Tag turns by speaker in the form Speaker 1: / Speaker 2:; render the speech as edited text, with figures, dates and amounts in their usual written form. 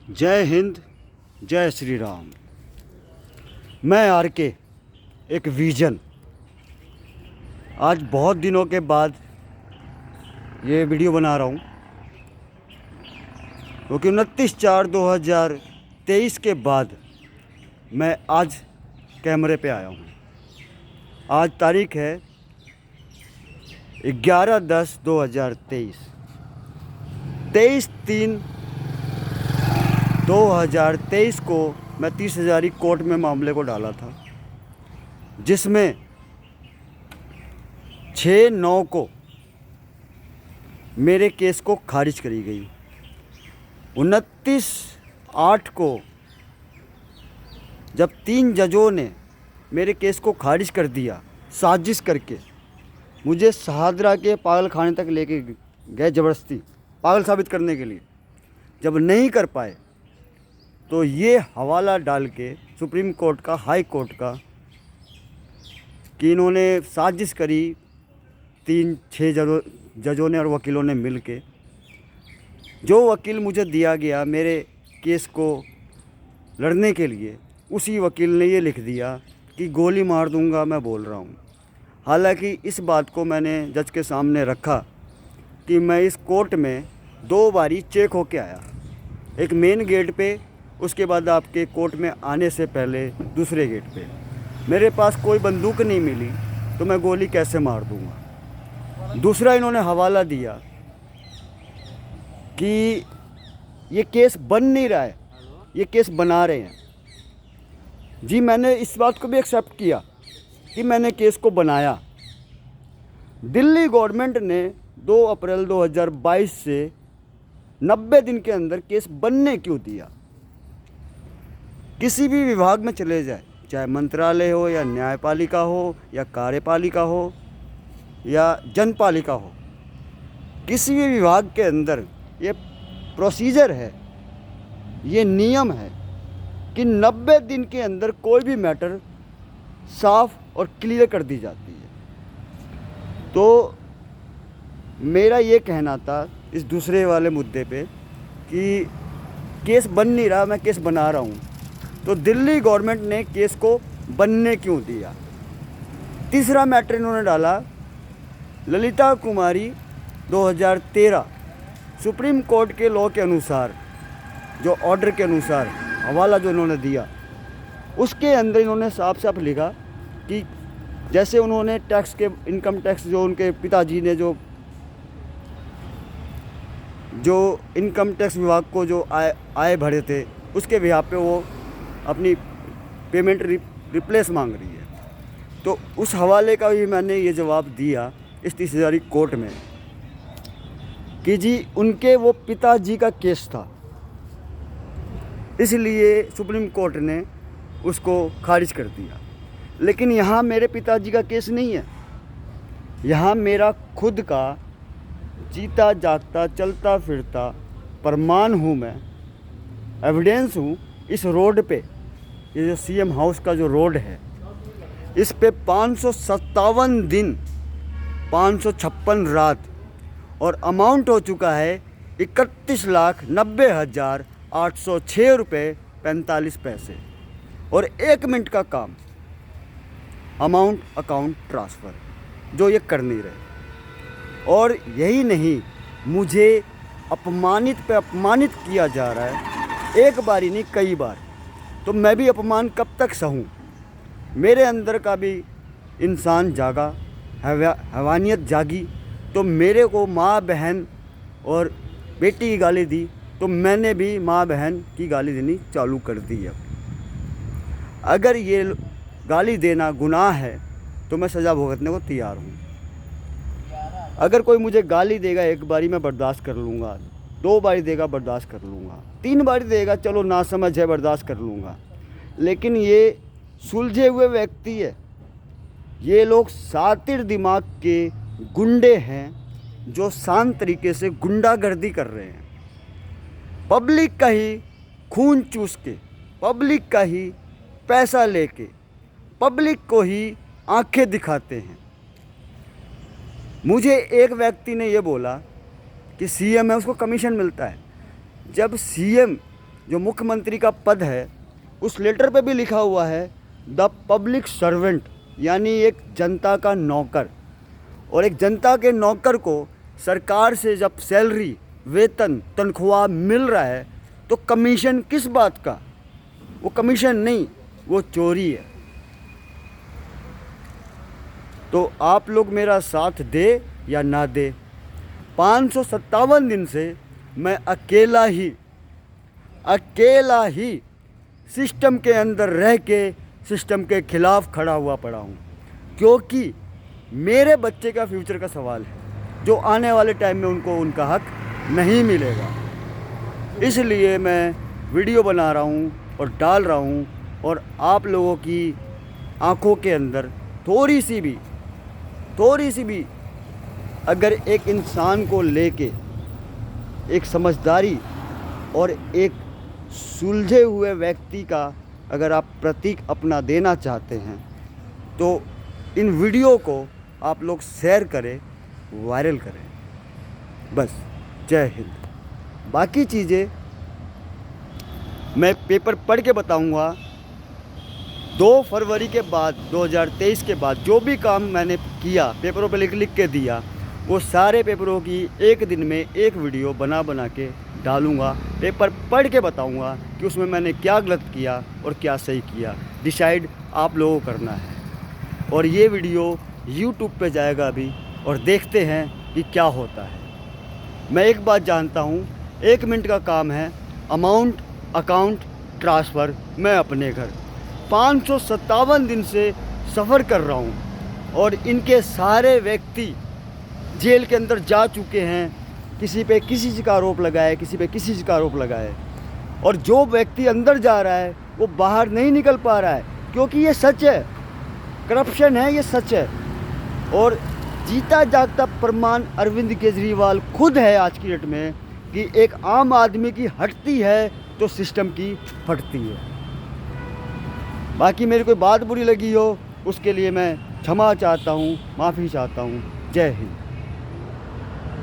Speaker 1: जय हिंद, जय श्री राम। मैं आर के एक विजन आज बहुत दिनों के बाद ये वीडियो बना रहा हूँ, क्योंकि 29/4/2023 के बाद मैं आज कैमरे पे आया हूँ। आज तारीख है 11/10/2023, 23/3/2023 को मैं 30,000 कोर्ट में मामले को डाला था, जिसमें 6/9 को मेरे केस को खारिज करी गई। 29/8 को जब 3 जजों ने मेरे केस को खारिज कर दिया, साजिश करके मुझे शाहदरा के पागल खाने तक लेके गए, ज़बरदस्ती पागल साबित करने के लिए। जब नहीं कर पाए तो ये हवाला डाल के सुप्रीम कोर्ट का, हाई कोर्ट का, कि इन्होंने साजिश करी 3-6 जजों ने और वकीलों ने मिल के। जो वकील मुझे दिया गया मेरे केस को लड़ने के लिए, उसी वकील ने ये लिख दिया कि गोली मार दूंगा मैं बोल रहा हूँ। हालांकि इस बात को मैंने जज के सामने रखा कि मैं इस कोर्ट में 2 बारी चेक होके आया, एक मेन गेट पे, उसके बाद आपके कोर्ट में आने से पहले दूसरे गेट पे। मेरे पास कोई बंदूक नहीं मिली तो मैं गोली कैसे मार दूंगा। दूसरा, इन्होंने हवाला दिया कि ये केस बन नहीं रहा है, ये केस बना रहे हैं। जी, मैंने इस बात को भी एक्सेप्ट किया कि मैंने केस को बनाया। दिल्ली गवर्नमेंट ने 2 अप्रैल 2022 से 90 दिन के अंदर केस बनने क्यों दिया। किसी भी विभाग में चले जाए, चाहे मंत्रालय हो या न्यायपालिका हो या कार्यपालिका हो या जनपालिका हो, किसी भी विभाग के अंदर ये प्रोसीजर है, ये नियम है कि 90 दिन के अंदर कोई भी मैटर साफ और क्लियर कर दी जाती है। तो मेरा ये कहना था इस दूसरे वाले मुद्दे पे कि केस बन नहीं रहा, मैं केस बना रहा हूँ, तो दिल्ली गवर्नमेंट ने केस को बनने क्यों दिया। तीसरा मैटर इन्होंने डाला, ललिता कुमारी 2013 सुप्रीम कोर्ट के लॉ के अनुसार, जो ऑर्डर के अनुसार हवाला जो इन्होंने दिया, उसके अंदर इन्होंने साफ साफ लिखा कि जैसे उन्होंने टैक्स के, इनकम टैक्स जो उनके पिताजी ने जो इनकम टैक्स विभाग को जो आय भरे थे, उसके बिहाफ पे वो अपनी पेमेंट रिप्लेस मांग रही है। तो उस हवाले का भी मैंने ये जवाब दिया इस 30,000 कोर्ट में कि जी उनके वो पिताजी का केस था, इसलिए सुप्रीम कोर्ट ने उसको खारिज कर दिया। लेकिन यहाँ मेरे पिताजी का केस नहीं है, यहाँ मेरा खुद का जीता जागता चलता फिरता प्रमाण हूँ, मैं एविडेंस हूँ। इस रोड पे, ये जो सीएम हाउस का जो रोड है, इस पे 557 दिन 556 रात और अमाउंट हो चुका है 31,90,806 रुपये 45 पैसे और 1 मिनट का काम, अमाउंट अकाउंट ट्रांसफ़र, जो ये कर नहीं रहे। और यही नहीं, मुझे अपमानित पे अपमानित किया जा रहा है, एक बार ही नहीं कई बार। तो मैं भी अपमान कब तक सहूँ। मेरे अंदर का भी इंसान जागा, हैवानियत जागी, तो मेरे को माँ बहन और बेटी की गाली दी, तो मैंने भी माँ बहन की गाली देनी चालू कर दी है। अगर ये गाली देना गुनाह है तो मैं सज़ा भुगतने को तैयार हूँ। अगर कोई मुझे गाली देगा 1 बारी मैं बर्दाश्त कर लूँगा, 2 बारी देगा बर्दाश्त कर लूँगा, 3 बारी देगा चलो नासमझ है बर्दाश्त कर लूँगा। लेकिन ये सुलझे हुए व्यक्ति है, ये लोग सातिर दिमाग के गुंडे हैं जो शांत तरीके से गुंडागर्दी कर रहे हैं। पब्लिक का ही खून चूस के, पब्लिक का ही पैसा लेके, पब्लिक को ही आंखें दिखाते हैं। मुझे एक व्यक्ति ने ये बोला कि सीएम है उसको कमीशन मिलता है। जब सीएम जो मुख्यमंत्री का पद है, उस लेटर पे भी लिखा हुआ है द पब्लिक सर्वेंट, यानी एक जनता का नौकर। और एक जनता के नौकर को सरकार से जब सैलरी, वेतन, तनख्वाह मिल रहा है तो कमीशन किस बात का? वो कमीशन नहीं, वो चोरी है। तो आप लोग मेरा साथ दे या ना दे, 557 दिन से मैं अकेला ही सिस्टम के अंदर रह के सिस्टम के खिलाफ खड़ा हुआ पड़ा हूँ, क्योंकि मेरे बच्चे का फ्यूचर का सवाल है, जो आने वाले टाइम में उनको उनका हक नहीं मिलेगा। इसलिए मैं वीडियो बना रहा हूँ और डाल रहा हूँ, और आप लोगों की आंखों के अंदर थोड़ी सी भी अगर एक इंसान को लेके एक समझदारी और एक सुलझे हुए व्यक्ति का अगर आप प्रतीक अपना देना चाहते हैं तो इन वीडियो को आप लोग शेयर करें, वायरल करें। बस, जय हिंद। बाकी चीज़ें मैं पेपर पढ़ के बताऊंगा। 2 फरवरी के बाद, 2023 के बाद जो भी काम मैंने किया, पेपरों पे लिख के दिया, वो सारे पेपरों की एक दिन में एक वीडियो बना के डालूंगा। पेपर पढ़ के बताऊंगा कि उसमें मैंने क्या गलत किया और क्या सही किया। डिसाइड आप लोगों को करना है। और ये वीडियो YouTube पे जाएगा अभी, और देखते हैं कि क्या होता है। मैं एक बात जानता हूँ, 1 मिनट का काम है, अमाउंट अकाउंट ट्रांसफ़र। मैं अपने घर 557 दिन से सफ़र कर रहा हूँ, और इनके सारे व्यक्ति जेल के अंदर जा चुके हैं। किसी पे किसी चीज़ का आरोप लगाए, किसी पे किसी चीज़ का आरोप लगाए, और जो व्यक्ति अंदर जा रहा है वो बाहर नहीं निकल पा रहा है, क्योंकि ये सच है, करप्शन है, ये सच है। और जीता जागता प्रमाण अरविंद केजरीवाल खुद है आज की डेट में, कि एक आम आदमी की हटती है तो सिस्टम की फटती है। बाकी मेरी कोई बात बुरी लगी हो उसके लिए मैं क्षमा चाहता हूँ, माफ़ी चाहता हूँ। जय हिंद।